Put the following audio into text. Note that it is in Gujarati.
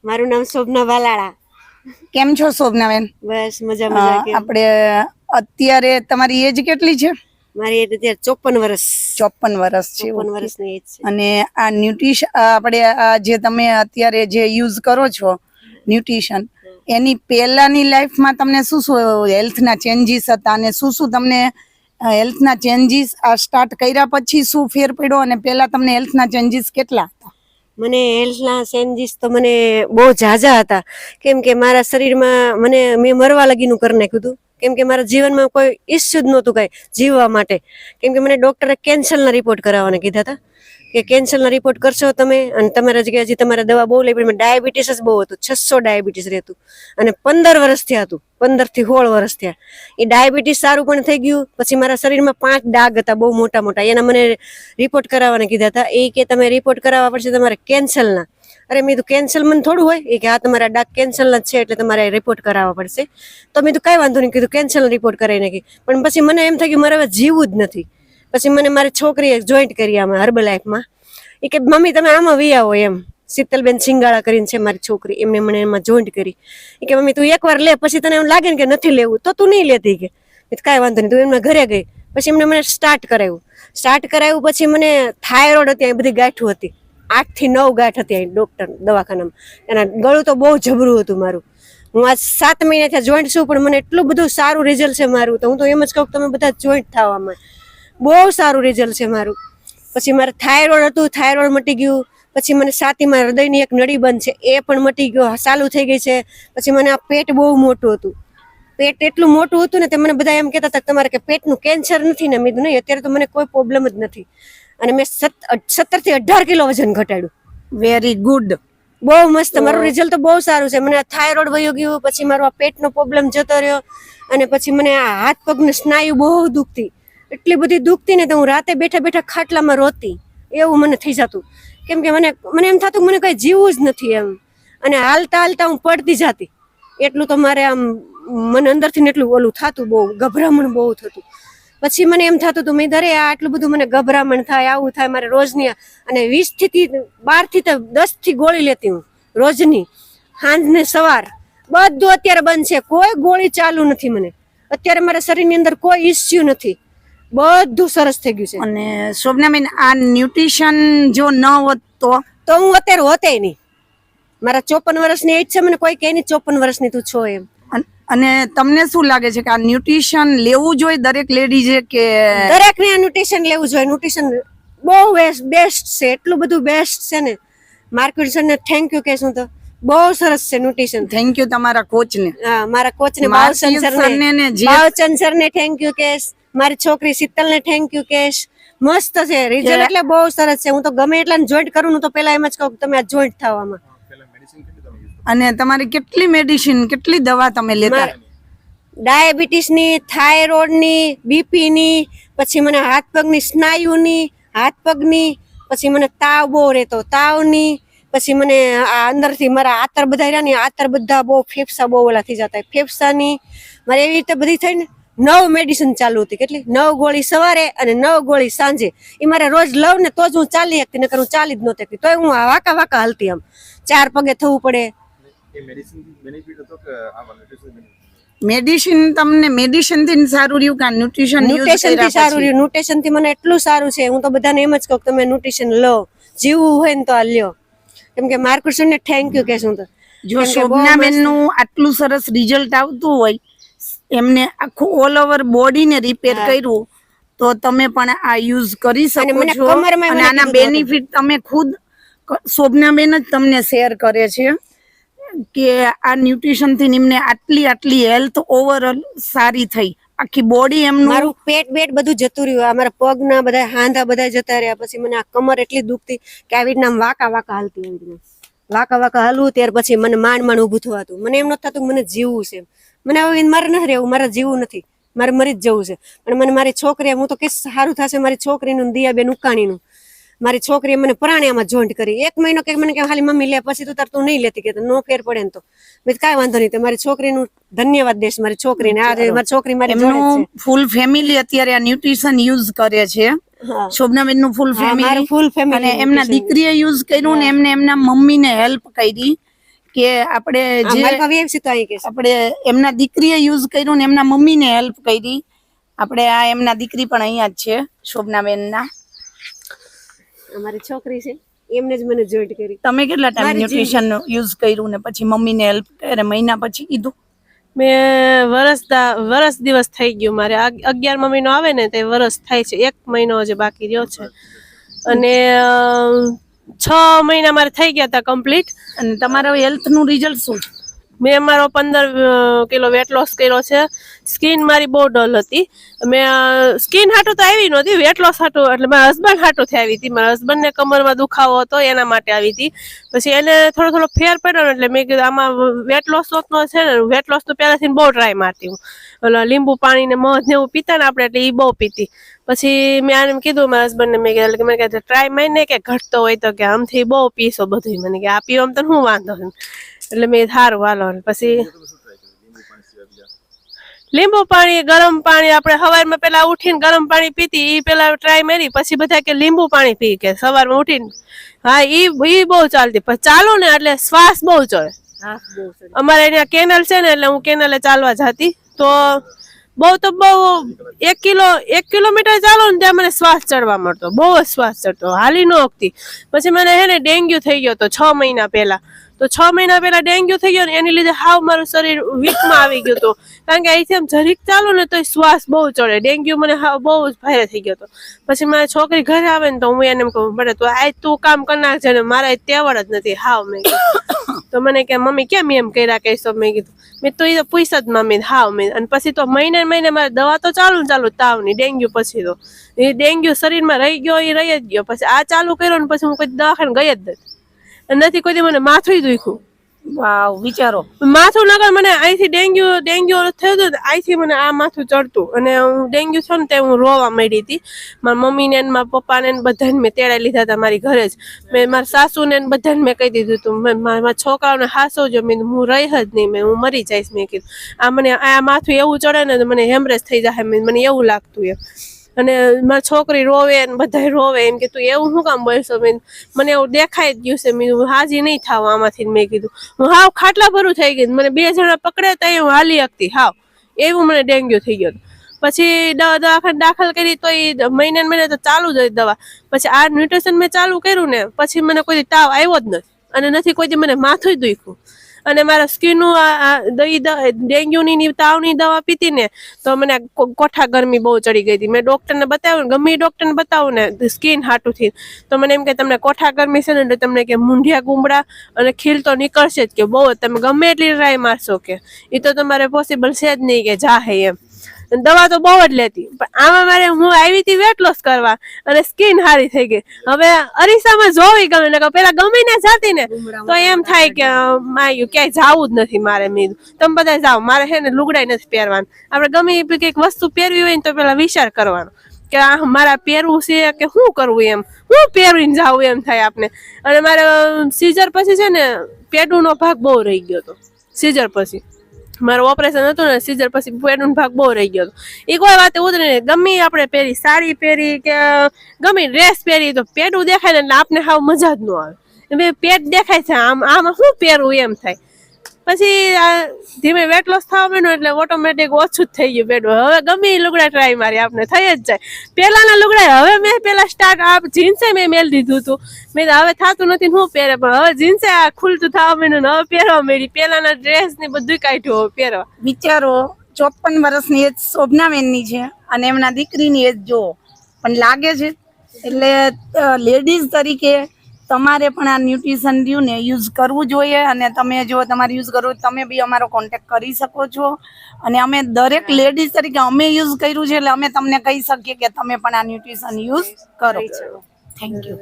મારું નામ શોભના વાલાળા. કેમ છો શોભનાબેન? બસ મજા મજા. આપણે અત્યારે તમારી એજ કેટલી છે? મારી એજ અત્યારે 54 વર્ષ. 54 વર્ષ છે. 54 વર્ષની એજ છે. અને આ ન્યુટ્રિશન આપણે આ જે તમે અત્યારે જે યુઝ કરો છો ન્યુટ્રિશન, એની પહેલાની લાઈફમાં તમને શું શું હેલ્થના ચેન્જીસ હતા અને શું શું તમને હેલ્થના ચેન્જીસ આ સ્ટાર્ટ કર્યા પછી શું ફેર પડ્યો અને પહેલા તમને હેલ્થના ચેન્જીસ કેટલા હતા? મને હેલ્થના ચેન્જીસ તો મને બહુ ઝાઝા હતા, કેમ કે મારા શરીરમાં મેં મરવા લગીનું કરી નાખ્યું હતું. કેમ કે મારા જીવનમાં કોઈ ઇસ્યુ જ નહોતું કાંઈ જીવવા માટે. કેમ કે મને ડૉક્ટરે કેન્સરના રિપોર્ટ કરાવવાના કીધા હતા કે કેન્સરના રિપોર્ટ કરશો તમે અને તમારા જગ્યાએ હજી તમારે દવા બહુ લેવી પડે. ડાયાબિટીસ જ બહુ હતું, 600 ડાયાબિટીસ રહેતું અને 15 વર્ષ થયા હતું, 15 થી 16 વર્ષ થયા. એ ડાયાબિટીસ સારું પણ થઈ ગયું. પછી મારા શરીરમાં 5 ડાઘ હતા બહુ મોટા મોટા, એના મને રિપોર્ટ કરાવવાના કીધા હતા. એ કે તમે રિપોર્ટ કરાવવા પડશે તમારે કેન્સરના. અરે મેં તો કેન્સર મને થોડું હોય, એ કે આ તમારા ડાઘ કેન્સરના જ છે એટલે તમારે રિપોર્ટ કરાવવા પડશે. તો મેં તો કાંઈ વાંધો નહીં કીધું, કેન્સરનો રિપોર્ટ કરાવી નાખી. પણ પછી મને એમ થઈ ગયું મારે હવે જીવવું જ નથી. પછી મને મારી છોકરીએ જોઈન્ટ કરી આમાં હર્બલ લાઈફમાં. એ કે મમ્મી તમે આમાં વી આવો એમ. શીતલબેન સિંગાળા કરીને છે મારી છોકરી, એમને મને એમાં જોઈન્ટ કરી. એ કે મમ્મી તું એકવાર લે, પછી તને એમ લાગે ને કે નથી લેવું તો તું નહીં લેતી. કે કાંઈ વાંધો નહીં, તું એમના ઘરે ગઈ. પછી એમને મને સ્ટાર્ટ કરાવ્યું. પછી મને થાઇરોઇડ હતી, એ બધી ગાંઠું હતી, 8 થી 9 ગાંઠ હતી અહીં ડૉક્ટર દવાખાનામાં. એના ગળું તો બહુ જબરું હતું મારું. હું આજ 7 મહિના થયા જોઈન્ટ છું, પણ મને એટલું બધું સારું રિઝલ્ટ છે મારું. તો હું તો એમ જ કહું તમે બધા જોઈન્ટ થવામાં બહુ સારું રિઝલ્ટ છે મારું. પછી મારે થાઇરોઇડ હતું, થાઇરોઇડ મટી ગયું. પછી મને છાતીમાં હૃદયની એક નળી બંધ છે એ પણ મટી ગયો, ચાલુ થઈ ગઈ છે. પછી મને આ પેટ બહુ મોટું હતું, પેટ એટલું મોટું હતું ને તે મને બધા એમ કહેતા હતા તમારે કે પેટનું કેન્સર નથી ને. મેં નહીં, અત્યારે તો મને કોઈ પ્રોબ્લેમ જ નથી. અને મેં 17 થી 18 કિલો વજન ઘટાડ્યું. વેરી ગુડ, બહુ મસ્ત. મારું રિઝલ્ટ તો બહુ સારું છે. મને આ થાઇરોઇડ વયો ગયું, પછી મારો આ પેટનો પ્રોબ્લેમ જતો રહ્યો. અને પછી મને આ હાથ પગની સ્નાયુ બહુ દુખતી, એટલી બધી દુખતી ને તો હું રાતે બેઠા બેઠા ખાટલામાં રોતી, એવું મને થઈ જતું. કેમ કે મને એમ થતું મને કઈ જીવવું જ નથી એમ. અને હાલતા હાલતા હું પડતી જતી. એટલું તો મારે આમ મને અંદરથી એટલું ઓલું થતું, બહુ ગભરામણ બહુ થતું. પછી મને એમ થતું હતું મેં ધરે આટલું બધું મને ગભરામણ થાય, આવું થાય મારે રોજની. અને 20 થી 12 થી 10 થી ગોળી લેતી હું રોજની, સાંજ ને સવાર. બધું અત્યારે બંધ છે, કોઈ ગોળી ચાલુ નથી મને. અત્યારે મારા શરીરની અંદર કોઈ ઇસ્યુ નથી, બધું સરસ થઈ ગયું છે. અને શોભનાબેન આ ન્યુટ્રિશન જો ન હોત તો હું અત્યારે હોતે નહીં. મારા 54 વર્ષની એજ છે, મને કોઈ કહે નહીં 54 વર્ષની તું છો એમ. અને તમને શું લાગે છે કે આ ન્યુટ્રિશન લેવું જોઈએ દરેક લેડીઝે કે દરેકને આ ન્યુટ્રિશન લેવું જોઈએ? ન્યુટ્રિશન બહુ બેસ્ટ છે, એટલું બધું બેસ્ટ છે ને. માર્કેટ સરને થેન્ક યુ કહેશું તો બહુ સરસ છે ન્યુટ્રિશન. થેન્ક યુ તમારા કોચને. હા, મારા કોચને બાવચંદ સરને થેન્ક યુ કહેશ. મારી છોકરી શીતલને થેન્ક યુ કહેશ. મસ્ત છે રિઝલ્ટ, એટલે બહુ સરસ છે. હું તો ગમે એટલાને જોઈન્ટ કરું ને તો પેલા એમ જ કહું તમે આ જોઈન્ટ થવામાં. અને તમારી કેટલી મેડિસિન, કેટલી દવા તમે લેતા? ડાયાબિટીસની, થાઇરોઇડની, બીપીની, પછી મને હાથ પગની સ્નાયુની, હાથ પગની, પછી મને તાવ બહુ રહેતો, તાવની, પછી મને અંદરથી મારા આતર બધા રહ્યા ને, આતર બધા બહુ ફેફસા બહુ ઓલા થઈ જતા, ફેફસાની મારે એવી રીતે બધી થઈને 9 મેડિસિન ચાલુ હતી. કેટલી? 9 ગોળી સવારે અને 9 ગોળી સાંજે. એ મારે રોજ લઉં ને તો જ હું ચાલી શકતી, નકર હું ચાલી જ નહોતી શકતી. તોય હું વાંકા વાંકા હાલતી, આમ 4 પગે થવું પડે. મેડિસિન તમને મેડિસિન થી સારું રહ્યું કે ન્યુટ્રિશન થી સારું રહ્યું? ન્યુટ્રિશન થી મને એટલું સારું છે, હું તો બધાને એમ જ કહું તમે ન્યુટ્રિશન લો, જીવવું હોય ને તો આ લ્યો. કેમ કે માર્કેટ ને થેન્ક યુ કહેશું. તો જો શોભનાબેન નું આટલું સરસ રિઝલ્ટ આવતું હોય, એમને આખું ઓલ ઓવર બોડી ને રિપેર કર્યું, તો તમે પણ આ યુઝ કરી શકો છો. અને આના બેનિફિટ તમે ખુદ શોભનાબેન જ તમને શેર કરે છે કે આ ન્યુટ્રિશન થી નિમને આટલી હેલ્થ ઓવરઓલ સારી થઈ, આખી બોડી એમનું. મારું પેટ બધું જતું રહ્યું, અમારા પગના બધા હાંધા બધા જતા રહ્યા. પછી મને આ કમર એટલી દુખતી કે આવી રીતના વાંકા હાલતી, આવી રીતના વાંકા હાલવું. ત્યાર પછી મને માંડ ઊભું થવાતું. મને એમ નતું થતું મને જીવવું છે. મને હવે મારે નથી રહેવું, મારે જીવવું નથી, મારે મરી જ જવું છે. પણ મને મારી છોકરી, હું તો કે સારું થશે મારી છોકરીનું, દિયાબેન ઉકાણીનું. મારી છોકરીએ મને પરાણિયામાં જોઈન્ટ કરી. 1 મહિનો કે મને કે ખાલી મમ્મી લે, પછી તું નહીં લેતી, કે નો ફેર પડે ને તો મેં કાંઈ વાંધો નહીં. મારી છોકરીનું ધન્યવાદ દેશ, મારી છોકરીને. આ મારી છોકરી મારી જોડે છે. ફૂલ ફેમિલી અત્યારે આ ન્યુટ્રિશન યુઝ કરે છે. શોભનાબેન નું ફૂલ ફેમિલી, અને એમના દીકરીએ યુઝ કર્યું ને એમને એમના મમ્મીને હેલ્પ કરી કે આપણે જે મારી પાસે એમ છે તો અહીં કે છે. આપણે એમના દીકરીએ યુઝ કર્યું ને એમના મમ્મીને હેલ્પ કરી. આપણે આ એમના દીકરી પણ અહીંયા જ છે, શોભનાબેનના. અમારી છોકરી છે એમને જ મને જોઈન્ટ કરી. તમે કેટલા ટાઈમ ન્યુટ્રિશન યુઝ કર્યું ને પછી મમ્મીને હેલ્પ કરે મહિના પછી કીધું? મેં વરસ દિવસ થઈ ગયું મારે 11 મહિનો આવે ને તે વરસ થાય છે, 1 મહિનો હજી બાકી રહ્યો છે અને 6 મહિના મારે થઈ ગયા હતા કમ્પ્લીટ. અને તમારા હેલ્થ નું રિઝલ્ટ શું? મેં મારો 15 કિલો વેટ લોસ કર્યો છે. સ્કિન મારી બહુ ડલ હતી. મેં સ્કિન હાટું તો આવી નહોતી, વેટ લોસ હાટું એટલે મારા હસબન્ડ હાટું થી આવી હતી. મારા હસબન્ડને કમરમાં દુખાવો હતો એના માટે આવી હતી. પછી એને થોડો ફેર પડ્યો એટલે મેં કીધું આમાં વેટ લોસ નો છે ને, વેટ લોસ તો પહેલાથી બહુ ટ્રાય મારતી હું. ઓલા લીંબુ પાણી ને મધ ને એવું પીતા ને આપણે એટલે એ બહુ પીતી. પછી મેં આને કીધું મારા હસબન્ડને, મેં કીધું મેં કીધું ટ્રાય મારીને કે ઘટતો હોય તો કે આમથી બહુ પીશો બધું. મને કે આ પીવામાં તો શું વાંધો છે, એટલે મેં સારું હાલો. પછી લીંબુ પાણી, ગરમ પાણી, આપણે સવારમાં પેલા ઉઠીને ગરમ પાણી પીતી એ પેલા ટ્રાય મારી. પછી બધા કે લીંબુ પાણી પી કે સવારમાં ઉઠીને. હા ઈ બહુ ચાલતી. પણ ચાલુ ને એટલે શ્વાસ બહુ ચડે. અમારે અહીંયા કેનલ છે ને એટલે હું કેનલે ચાલવા જતી તો બહુ 1 કિલોમીટર ચાલો ને ત્યાં મને શ્વાસ ચડવા મળતો, બહુ જ શ્વાસ ચડતો, હાલી ન શકતી. પછી મને હે ને ડેન્ગ્યુ થઈ ગયો તો 6 મહિના પહેલા. તો 6 મહિના પહેલા ડેન્ગ્યુ થઈ ગયો ને એની લીધે હાવ મારું શરીર વીકમાં આવી ગયું હતું. કારણ કે અહીંથી આમ જરીક ચાલો ને તો શ્વાસ બહુ ચડે. ડેન્ગ્યુ મને હાવ બહુ જ ભારે થઈ ગયો હતો. પછી મારી છોકરી ઘરે આવે ને તો હું એને એમ કહું, બડે તું કામ કરી નાખજે ને, મારા તેવડ જ નથી હાવ. મેં કીધું તો મને કે મમ્મી કેમ એમ કર્યા કહીશો? મેં કીધું મેં તો એ પૂછ જ મમ્મી હાવ. મેં અને પછી તો મહિને મારે દવા તો ચાલુ તાવની. ડેન્ગ્યુ પછી તો એ ડેન્ગ્યુ શરીરમાં રહી ગયો, એ રહી જ ગયો. પછી આ ચાલુ કર્યો ને પછી હું કોઈ દવાખાને ગઈ જ નથી કોઈ દી. મને માથું દુખ્યું. વાવ, વિચારો. માથું નગર મને અહીંથી ડેન્ગ્યુ થયું હતું, અહીંથી મને આ માથું ચડતું અને હું ડેન્ગ્યુ થયો ને તે હું રોવા માંડી હતી. મારા મમ્મીને ને મારા પપ્પાને બધાને મેં તેડાઈ લીધા હતા મારી ઘરે જ. મેં મારા સાસુને બધાને મેં કહી દીધું હતું, મારા છોકરાઓને હાસવજો. મેં હું રહી જ નહીં, હું મરી જઈશ. મેં કીધું આ મને આ માથું એવું ચડે ને મને હેમરેજ થઈ જાય, મને એવું લાગતું એમ. અને મારી છોકરી રોવે ને બધા રોવે એમ કે તું એવું શું કામ બોલશો? મને એવું દેખાય જ ગયું છે. મેં હાજી નહીં થાવ આમાંથી. મેં કીધું હું હાવ ખાટલા ભરું થઈ ગઈ. મને 2 જણા પકડે તો હું હાલી શકતી હાવ, એવું મને ડેન્ગ્યુ થઈ ગયો. પછી દવાખાને દાખલ કરી તો એ મહિને તો ચાલુ જ હતી દવા. પછી આ ન્યુટ્રિશન મેં ચાલુ કર્યું ને પછી મને કોઈ તાવ આવ્યો જ નથી અને નથી કોઈ મને માથું દુખ્યું. અને મારા સ્કિનનું ડેન્ગ્યુની તાવની દવા પીતી ને તો મને કોઠા ગરમી બહુ ચડી ગઈ હતી. મેં ડોક્ટરને બતાવ્યું, ગમે ડોક્ટરને બતાવું ને સ્કિન હાટુથી તો મને એમ કે તમને કોઠા ગરમી છે ને એટલે તમને કે મુંઢિયા ગુમડા અને ખીલ તો નીકળશે જ કે બહુ જ. તમે ગમે એટલી ટ્રાય મારશો કે એ તો તમારે પોસિબલ છે જ નહીં કે જાહે એમ. દવા તો બહુ જ લેતી. પણ આમાં મારે હું આવી હતી વેટ લોસ કરવા અને સ્કિન સારી થઈ ગઈ. હવે અરીસામાં જોવી ગમે ને પેલા ગમે ને જાતી ને તો એમ થાય કે માયું ક્યાંય જાવું જ નથી મારે. મેં તમે બધા જાઓ, મારે છે ને લુગડાઈ નથી પહેરવાનું. આપણે ગમે કંઈક વસ્તુ પહેરવી હોય ને તો પેલા વિચાર કરવાનો કે આ મારા પહેરવું છે કે શું કરવું એમ, હું પહેરીને જાવું એમ થાય આપણે. અને મારે સીઝર પછી છે ને પેટનો ભાગ બહુ રહી ગયો હતો. સીઝર પછી મારું ઓપરેશન હતું ને, સીઝર પછી પેટનો ભાગ બહુ રહી ગયો હતો. એ કોઈ વાત ઉતરે ને ગમે આપણે પહેરી, સાડી પહેરી કે ગમે ડ્રેસ પહેરી તો પેટું દેખાય ને એટલે આપણે હાવ મજા જ ન આવે. પેટ દેખાય છે આમાં શું પહેરવું એમ થાય. પછી ધીમે વેટ લોસ થવા માંડ્યો એટલે ઓટોમેટિક ઓછું જ થઈ ગયું પેટું. હવે ગમે એ લુગડા ટ્રાય મારી આપણે થઈ જ જાય. પહેલાના લુગડા હવે મેં પેલા સ્ટાર્ટ જીન્સે મેં મેલ દીધું હતું. મેં હવે થતું નથી શું પહેરે, પણ હવે જીન્સે આ ખુલતું થવા માંડ્યું ને હવે પહેરવા માંડી. પહેલાના ડ્રેસ ને બધું કાઢ્યું હવે પહેરવા. વિચારો 54 વર્ષની એજ શોભનાબેનની છે અને એમના દીકરીની એજ જો પણ લાગે છે. એટલે લેડીઝ તરીકે તમારે પણ આ ન્યુટ્રિશન રહ્યું ને યુઝ કરવું જોઈએ. અને તમે જો તમારે યુઝ કરવું તમે બી અમારો કોન્ટેક્ટ કરી શકો છો. અને અમે દરેક લેડીઝ તરીકે અમે યુઝ કર્યું છે એટલે અમે તમને કહી શકીએ કે તમે પણ આ ન્યુટ્રિશન યુઝ કરો. Thank you.